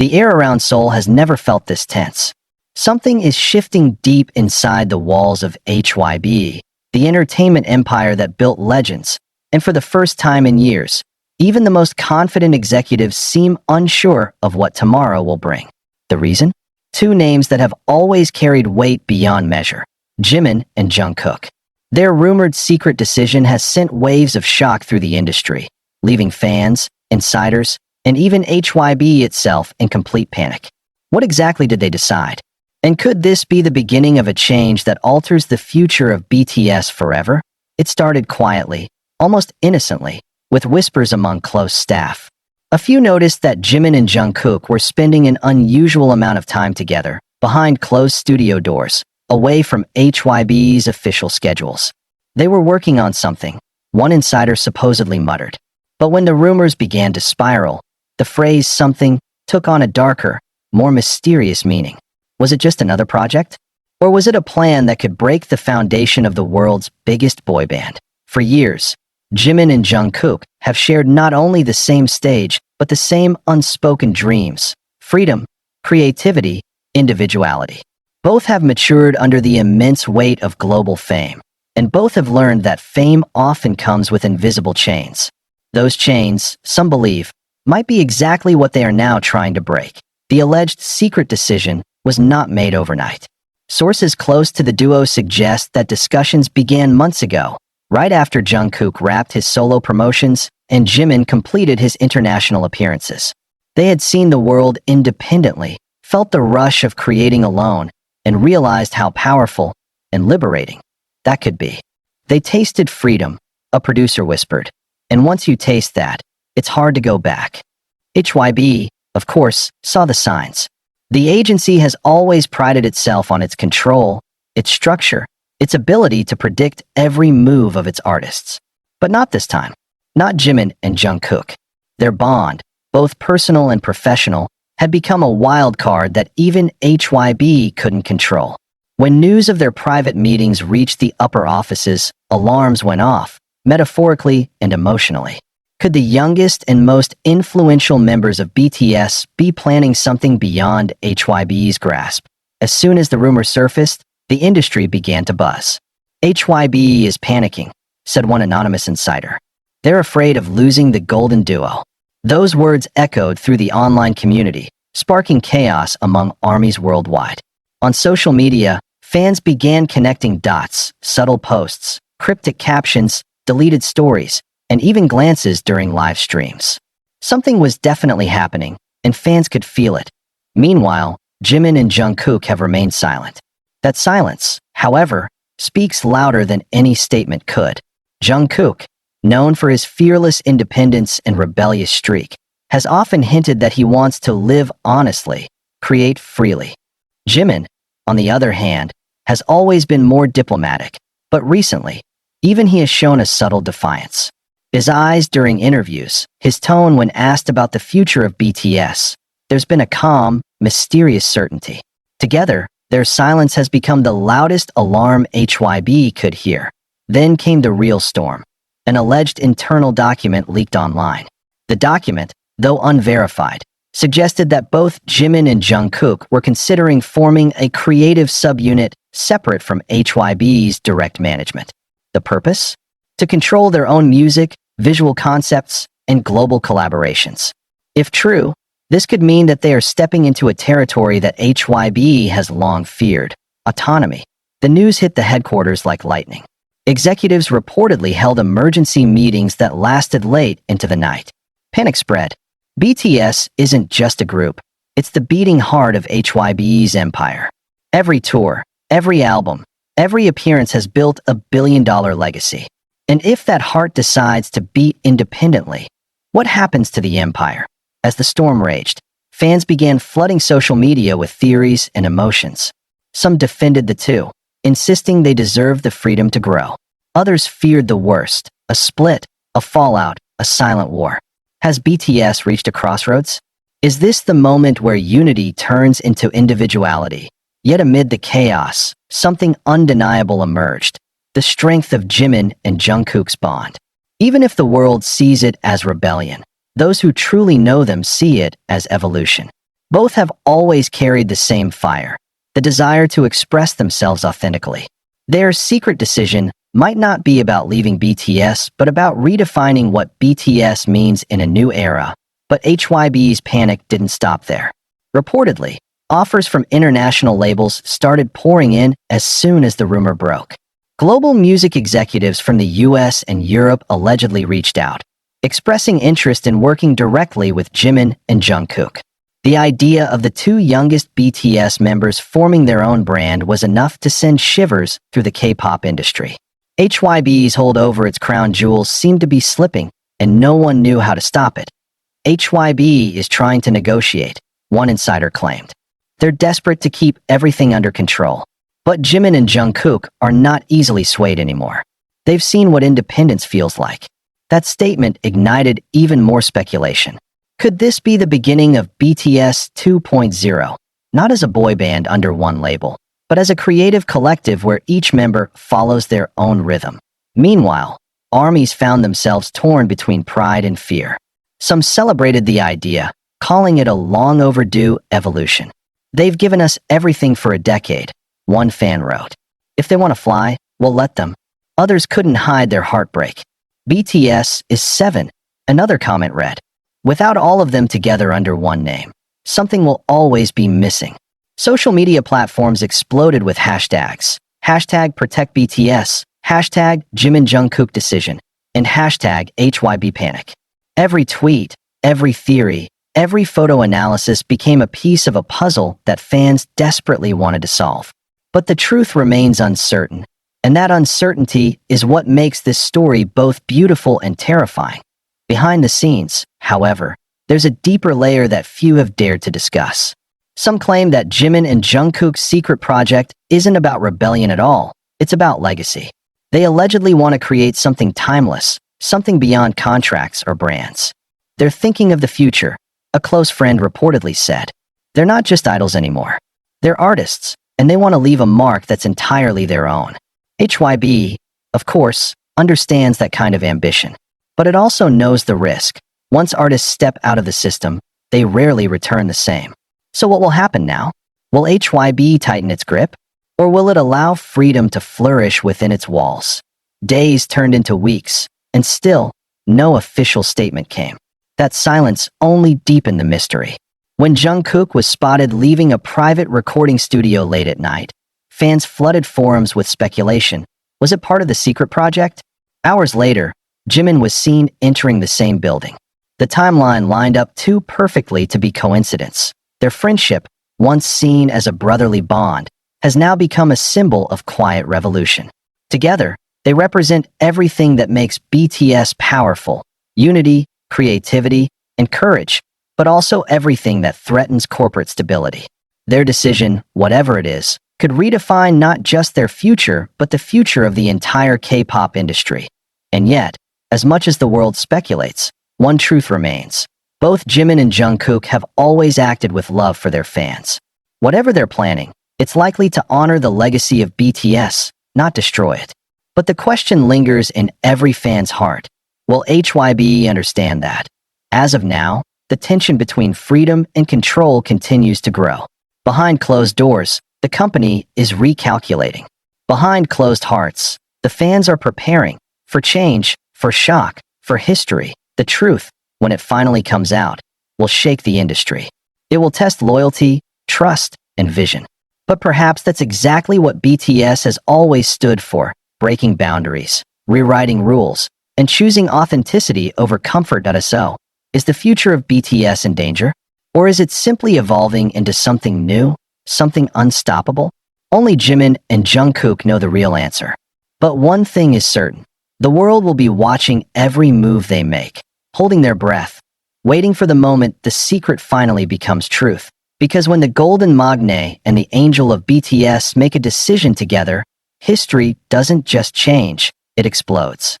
The air around Seoul has never felt this tense. Something is shifting deep inside the walls of HYB, the entertainment empire that built legends, and for the first time in years, even the most confident executives seem unsure of what tomorrow will bring. The reason? Two names that have always carried weight beyond measure: Jimin and Jungkook. Their rumored secret decision has sent waves of shock through the industry, leaving fans, insiders, and even HYB itself in complete panic. What exactly did they decide? And could this be the beginning of a change that alters the future of BTS forever? It started quietly, almost innocently, with whispers among close staff. A few noticed that Jimin and Jungkook were spending an unusual amount of time together, behind closed studio doors, away from HYB's official schedules. They were working on something, one insider supposedly muttered. But when the rumors began to spiral, the phrase "something" took on a darker, more mysterious meaning. Was it just another project? Or was it a plan that could break the foundation of the world's biggest boy band? For years, Jimin and Jungkook have shared not only the same stage, but the same unspoken dreams: freedom, creativity, individuality. Both have matured under the immense weight of global fame, and both have learned that fame often comes with invisible chains. Those chains, some believe, might be exactly what they are now trying to break. The alleged secret decision was not made overnight. Sources close to the duo suggest that discussions began months ago, right after Jungkook wrapped his solo promotions and Jimin completed his international appearances. They had seen the world independently, felt the rush of creating alone, and realized how powerful and liberating that could be. They tasted freedom, a producer whispered, and once you taste that, it's hard to go back. HYB, of course, saw the signs. The agency has always prided itself on its control, its structure, its ability to predict every move of its artists. But not this time. Not Jimin and Jungkook. Their bond, both personal and professional, had become a wild card that even HYB couldn't control. When news of their private meetings reached the upper offices, alarms went off, metaphorically and emotionally. Could the youngest and most influential members of BTS be planning something beyond HYB's grasp? As soon as the rumor surfaced, the industry began to buzz. HYB is panicking, said one anonymous insider. They're afraid of losing the golden duo. Those words echoed through the online community, sparking chaos among armies worldwide. On social media, fans began connecting dots: subtle posts, cryptic captions, deleted stories, and even glances during live streams. Something was definitely happening, and fans could feel it. Meanwhile, Jimin and Jungkook have remained silent. That silence, however, speaks louder than any statement could. Jungkook, known for his fearless independence and rebellious streak, has often hinted that he wants to live honestly, create freely. Jimin, on the other hand, has always been more diplomatic, but recently, even he has shown a subtle defiance. His eyes during interviews, his tone when asked about the future of BTS, there's been a calm, mysterious certainty. Together, their silence has become the loudest alarm HYB could hear. Then came the real storm. An alleged internal document leaked online. The document, though unverified, suggested that both Jimin and Jungkook were considering forming a creative subunit separate from HYB's direct management. The purpose? To control their own music, visual concepts, and global collaborations. If true, this could mean that they are stepping into a territory that HYB has long feared: autonomy. The news hit the headquarters like lightning. Executives reportedly held emergency meetings that lasted late into the night. Panic spread. BTS isn't just a group, it's the beating heart of HYB's empire. Every tour, every album, every appearance has built a billion-dollar legacy. And if that heart decides to beat independently, what happens to the empire? As the storm raged, fans began flooding social media with theories and emotions. Some defended the two, insisting they deserved the freedom to grow. Others feared the worst: a split, a fallout, a silent war. Has BTS reached a crossroads? Is this the moment where unity turns into individuality? Yet amid the chaos, something undeniable emerged: the strength of Jimin and Jungkook's bond. Even if the world sees it as rebellion, those who truly know them see it as evolution. Both have always carried the same fire, the desire to express themselves authentically. Their secret decision might not be about leaving BTS, but about redefining what BTS means in a new era. But HYB's panic didn't stop there. Reportedly, offers from international labels started pouring in as soon as the rumor broke. Global music executives from the US and Europe allegedly reached out, expressing interest in working directly with Jimin and Jungkook. The idea of the two youngest BTS members forming their own brand was enough to send shivers through the K-pop industry. HYB's hold over its crown jewels seemed to be slipping, and no one knew how to stop it. HYB is trying to negotiate, one insider claimed. They're desperate to keep everything under control. But Jimin and Jungkook are not easily swayed anymore. They've seen what independence feels like. That statement ignited even more speculation. Could this be the beginning of BTS 2.0? Not as a boy band under one label, but as a creative collective where each member follows their own rhythm. Meanwhile, armies found themselves torn between pride and fear. Some celebrated the idea, calling it a long overdue evolution. They've given us everything for a decade, one fan wrote. If they want to fly, we'll let them. Others couldn't hide their heartbreak. BTS is 7, another comment read. Without all of them together under one name, something will always be missing. Social media platforms exploded with hashtags. Hashtag protect BTS, hashtag Jimin Jungkook decision, and hashtag HYB panic. Every tweet, every theory, every photo analysis became a piece of a puzzle that fans desperately wanted to solve. But the truth remains uncertain, and that uncertainty is what makes this story both beautiful and terrifying. Behind the scenes, however, there's a deeper layer that few have dared to discuss. Some claim that Jimin and Jungkook's secret project isn't about rebellion at all, it's about legacy. They allegedly want to create something timeless, something beyond contracts or brands. They're thinking of the future, a close friend reportedly said. They're not just idols anymore. They're artists, and they want to leave a mark that's entirely their own. HYB, of course, understands that kind of ambition. But it also knows the risk. Once artists step out of the system, they rarely return the same. So what will happen now? Will HYB tighten its grip? Or will it allow freedom to flourish within its walls? Days turned into weeks, and still, no official statement came. That silence only deepened the mystery. When Jungkook was spotted leaving a private recording studio late at night, fans flooded forums with speculation. Was it part of the secret project? Hours later, Jimin was seen entering the same building. The timeline lined up too perfectly to be coincidence. Their friendship, once seen as a brotherly bond, has now become a symbol of quiet revolution. Together, they represent everything that makes BTS powerful: unity, creativity, and courage, but also everything that threatens corporate stability. Their decision, whatever it is, could redefine not just their future, but the future of the entire K-pop industry. And yet, as much as the world speculates, one truth remains. Both Jimin and Jungkook have always acted with love for their fans. Whatever they're planning, it's likely to honor the legacy of BTS, not destroy it. But the question lingers in every fan's heart. Will HYB understand that? As of now, the tension between freedom and control continues to grow. Behind closed doors, the company is recalculating. Behind closed hearts, the fans are preparing for change, for shock, for history. The truth, when it finally comes out, will shake the industry. It will test loyalty, trust, and vision. But perhaps that's exactly what BTS has always stood for: breaking boundaries, rewriting rules, and choosing authenticity over comfort. So, is the future of BTS in danger? Or is it simply evolving into something new, something unstoppable? Only Jimin and Jungkook know the real answer. But one thing is certain: the world will be watching every move they make, holding their breath, waiting for the moment the secret finally becomes truth. Because when the golden maknae and the angel of BTS make a decision together, history doesn't just change, it explodes.